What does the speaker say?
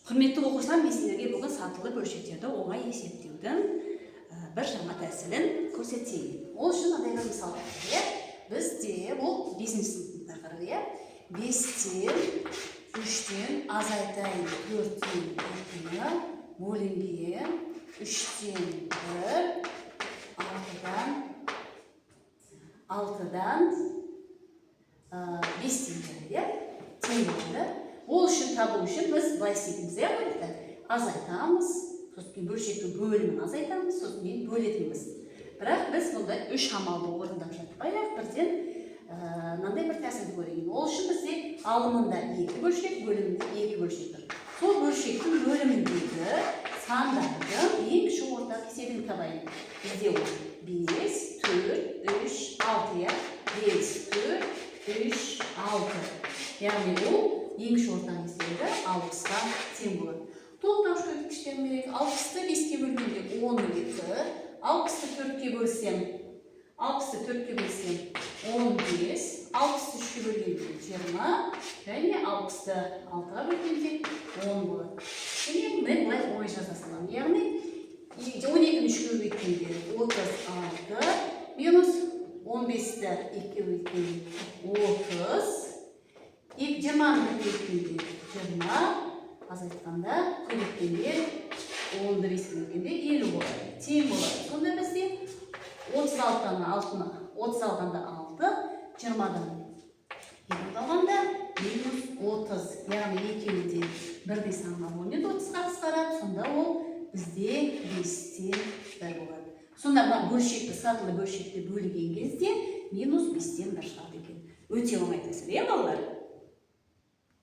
Құрметті оқушылар, мен сіздерге бүгін сатылы бөлшектерді оңай есептеудің бір жаңа тәсілін көрсетейін. Ол үшін мынандай бір мысал бізде бұл 5-ші сынып тақырыбы. 5-тен 3-тен азайтайын 4-тен 2-ні бөлінген 3-тен 1 6-дан 5-тен тең болады. Ол үшін табу үшін біз былай істейтінбіз, азайтамыз, сосын бөлшектің бөлімін азайтамыз, сосын бөлетінбіз. Бірақ біз бұнда 3 амалды орындап жатпайық, бірден мынандай бір тәсілді көрейін. Ол үшін бізде алымында 2 бөлшек, бөлімінде 2 бөлшек бар. Сол бөлшектің бөліміндегі сандардың ең кіші ортақ есебін табайын. Бізде ол 5, 4, 3, 6, 5, 4, 3, 6. Яғни ол ең кіші ортақ есебі 60-ға тең болады. Тоқтауыш көрсеткіштерім керек. 60-ты 5-ке бөлгенде 12, 60-ты 4-ке бөлсем 15, 60-ты 3-ке бөлгенде 20, және 60-ты 6-ға бөлгенде 10 болады. Және мен бұлай оңай жаза саламын. Яғни 12-ні 3-ке бөлгенде 36 минус 15-ті 2-ке бөлгенде 30, 20-ны бөлгенде 20, азайтқанда көбейткенде 10-ды 5-ке бөлгенде 50 болады. Тең болады. Сонда бізде 36-дан 6-ны 30 алғанда 6, 20-дан 2 алғанда минус 30. Яғни екеуі де бірдей санға бөлінеді, 30-ға қысқарады. Сонда ол бізде 5-тен 1 болады. Сонда мына бөлшекті, сатылы бөлшекті бөлген кезде минус 5-тен 1 шығады екен. Өте оңай тәсіл, балалар?